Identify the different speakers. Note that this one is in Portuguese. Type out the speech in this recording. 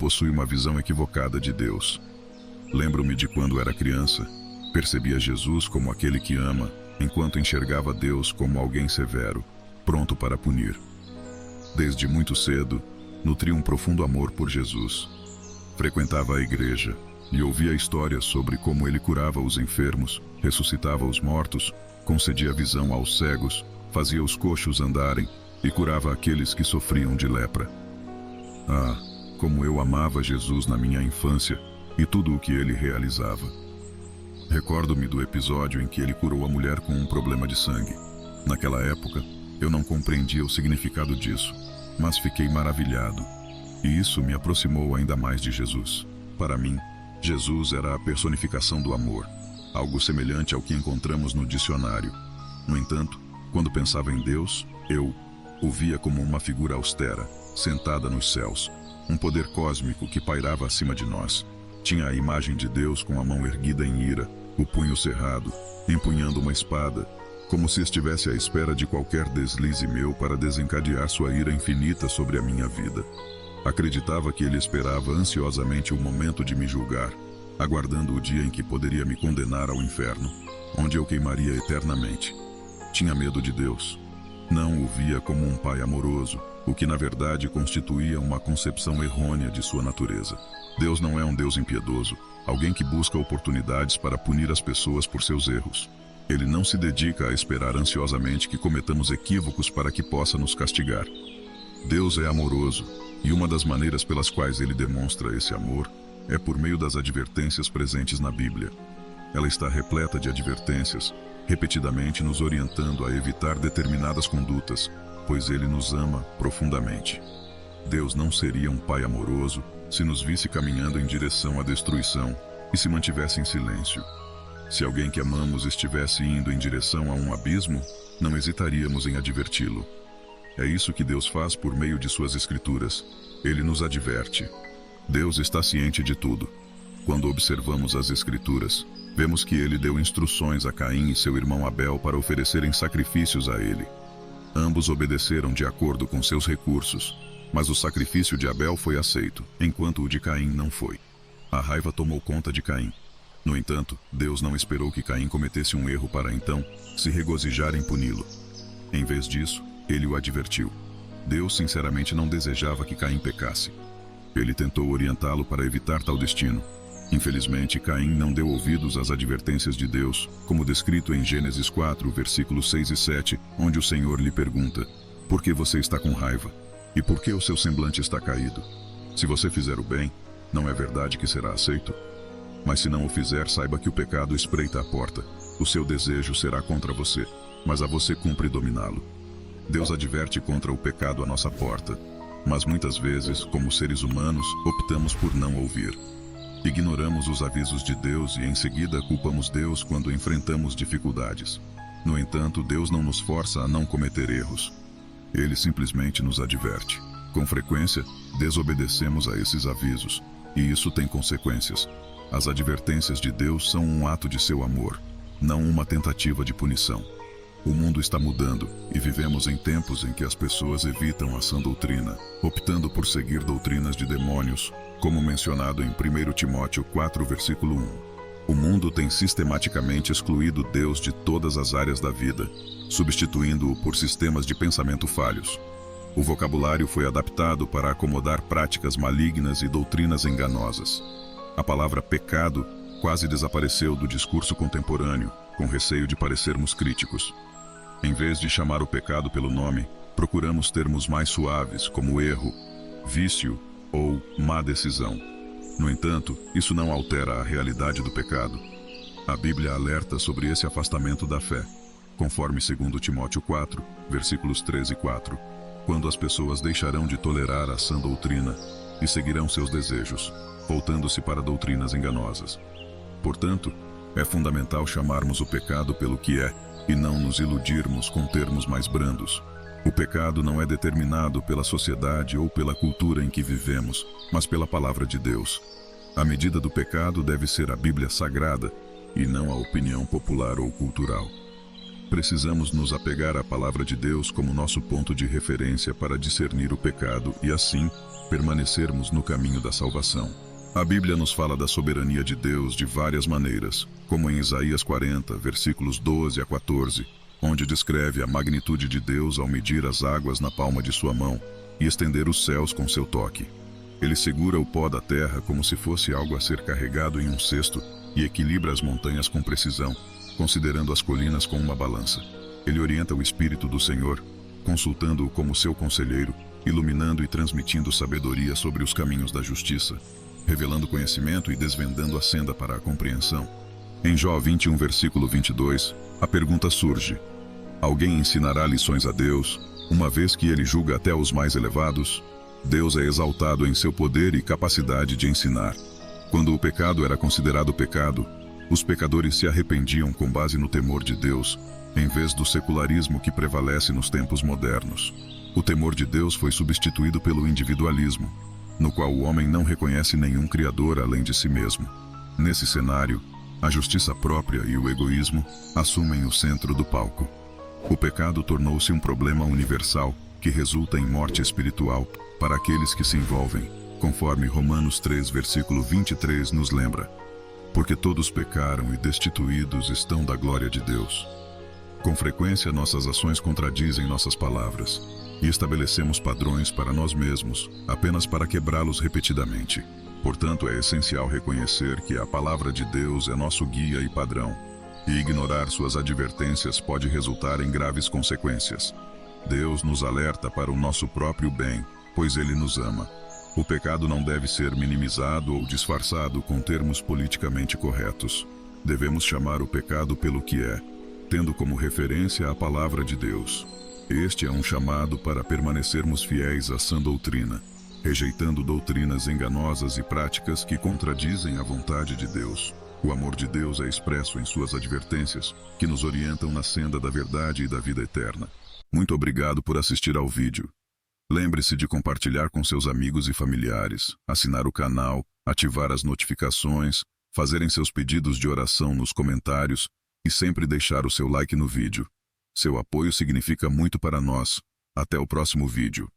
Speaker 1: possui uma visão equivocada de Deus. Lembro-me de quando era criança, percebia Jesus como aquele que ama, enquanto enxergava Deus como alguém severo, pronto para punir. Desde muito cedo, nutri um profundo amor por Jesus. Frequentava a igreja e ouvia histórias sobre como ele curava os enfermos, ressuscitava os mortos, concedia visão aos cegos, fazia os coxos andarem e curava aqueles que sofriam de lepra. Ah, como eu amava Jesus na minha infância e tudo o que ele realizava. Recordo-me do episódio em que ele curou a mulher com um problema de sangue. Naquela época, eu não compreendia o significado disso, mas fiquei maravilhado. E isso me aproximou ainda mais de Jesus. Para mim, Jesus era a personificação do amor, algo semelhante ao que encontramos no dicionário. No entanto, quando pensava em Deus, eu o via como uma figura austera, sentada nos céus, um poder cósmico que pairava acima de nós. Tinha a imagem de Deus com a mão erguida em ira, o punho cerrado, empunhando uma espada, como se estivesse à espera de qualquer deslize meu para desencadear sua ira infinita sobre a minha vida. Acreditava que ele esperava ansiosamente o momento de me julgar, aguardando o dia em que poderia me condenar ao inferno, onde eu queimaria eternamente. Tinha medo de Deus. Não o via como um pai amoroso, o que na verdade constituía uma concepção errônea de sua natureza. Deus não é um Deus impiedoso, alguém que busca oportunidades para punir as pessoas por seus erros. Ele não se dedica a esperar ansiosamente que cometamos equívocos para que possa nos castigar. Deus é amoroso, e uma das maneiras pelas quais ele demonstra esse amor é por meio das advertências presentes na Bíblia. Ela está repleta de advertências, repetidamente nos orientando a evitar determinadas condutas, pois ele nos ama profundamente. Deus não seria um pai amoroso se nos visse caminhando em direção à destruição e se mantivesse em silêncio. Se alguém que amamos estivesse indo em direção a um abismo, não hesitaríamos em adverti-lo. É isso que Deus faz por meio de suas escrituras. Ele nos adverte. Deus está ciente de tudo. Quando observamos as escrituras, vemos que ele deu instruções a Caim e seu irmão Abel para oferecerem sacrifícios a ele. Ambos obedeceram de acordo com seus recursos, mas o sacrifício de Abel foi aceito, enquanto o de Caim não foi. A raiva tomou conta de Caim. No entanto, Deus não esperou que Caim cometesse um erro para então se regozijar em puni-lo. Em vez disso, ele o advertiu. Deus sinceramente não desejava que Caim pecasse. Ele tentou orientá-lo para evitar tal destino. Infelizmente, Caim não deu ouvidos às advertências de Deus, como descrito em Gênesis 4, versículos 6 e 7, onde o Senhor lhe pergunta: por que você está com raiva? E por que o seu semblante está caído? Se você fizer o bem, não é verdade que será aceito? Mas se não o fizer, saiba que o pecado espreita a porta. O seu desejo será contra você, mas a você cumpre dominá-lo. Deus adverte contra o pecado à nossa porta, mas muitas vezes, como seres humanos, optamos por não ouvir. Ignoramos os avisos de Deus e em seguida culpamos Deus quando enfrentamos dificuldades. No entanto, Deus não nos força a não cometer erros. Ele simplesmente nos adverte. Com frequência, desobedecemos a esses avisos, e isso tem consequências. As advertências de Deus são um ato de seu amor, não uma tentativa de punição. O mundo está mudando e vivemos em tempos em que as pessoas evitam a sã doutrina, optando por seguir doutrinas de demônios, como mencionado em 1 Timóteo 4, versículo 1. O mundo tem sistematicamente excluído Deus de todas as áreas da vida, substituindo-o por sistemas de pensamento falhos. O vocabulário foi adaptado para acomodar práticas malignas e doutrinas enganosas. A palavra pecado quase desapareceu do discurso contemporâneo, com receio de parecermos críticos. Em vez de chamar o pecado pelo nome, procuramos termos mais suaves, como erro, vício ou má decisão. No entanto, isso não altera a realidade do pecado. A Bíblia alerta sobre esse afastamento da fé, conforme 2 Timóteo 4, versículos 3 e 4, quando as pessoas deixarão de tolerar a sã doutrina e seguirão seus desejos, voltando-se para doutrinas enganosas. Portanto, é fundamental chamarmos o pecado pelo que é e não nos iludirmos com termos mais brandos. O pecado não é determinado pela sociedade ou pela cultura em que vivemos, mas pela palavra de Deus. A medida do pecado deve ser a Bíblia Sagrada e não a opinião popular ou cultural. Precisamos nos apegar à palavra de Deus como nosso ponto de referência para discernir o pecado e, assim, permanecermos no caminho da salvação. A Bíblia nos fala da soberania de Deus de várias maneiras, como em Isaías 40, versículos 12 a 14, onde descreve a magnitude de Deus ao medir as águas na palma de sua mão e estender os céus com seu toque. Ele segura o pó da terra como se fosse algo a ser carregado em um cesto e equilibra as montanhas com precisão, considerando as colinas com uma balança. Ele orienta o Espírito do Senhor, consultando-o como seu conselheiro, iluminando e transmitindo sabedoria sobre os caminhos da justiça, revelando conhecimento e desvendando a senda para a compreensão. Em Jó 21, versículo 22, a pergunta surge: alguém ensinará lições a Deus, uma vez que ele julga até os mais elevados? Deus é exaltado em seu poder e capacidade de ensinar. Quando o pecado era considerado pecado, os pecadores se arrependiam com base no temor de Deus, em vez do secularismo que prevalece nos tempos modernos. O temor de Deus foi substituído pelo individualismo, no qual o homem não reconhece nenhum criador além de si mesmo. Nesse cenário, a justiça própria e o egoísmo assumem o centro do palco. O pecado tornou-se um problema universal que resulta em morte espiritual para aqueles que se envolvem, conforme Romanos 3, versículo 23 nos lembra. Porque todos pecaram e destituídos estão da glória de Deus. Com frequência, nossas ações contradizem nossas palavras, e estabelecemos padrões para nós mesmos, apenas para quebrá-los repetidamente. Portanto, é essencial reconhecer que a palavra de Deus é nosso guia e padrão, e ignorar suas advertências pode resultar em graves consequências. Deus nos alerta para o nosso próprio bem, pois Ele nos ama. O pecado não deve ser minimizado ou disfarçado com termos politicamente corretos. Devemos chamar o pecado pelo que é, tendo como referência a palavra de Deus. Este é um chamado para permanecermos fiéis à sã doutrina, rejeitando doutrinas enganosas e práticas que contradizem a vontade de Deus. O amor de Deus é expresso em suas advertências, que nos orientam na senda da verdade e da vida eterna. Muito obrigado por assistir ao vídeo. Lembre-se de compartilhar com seus amigos e familiares, assinar o canal, ativar as notificações, fazerem seus pedidos de oração nos comentários e sempre deixar o seu like no vídeo. Seu apoio significa muito para nós. Até o próximo vídeo.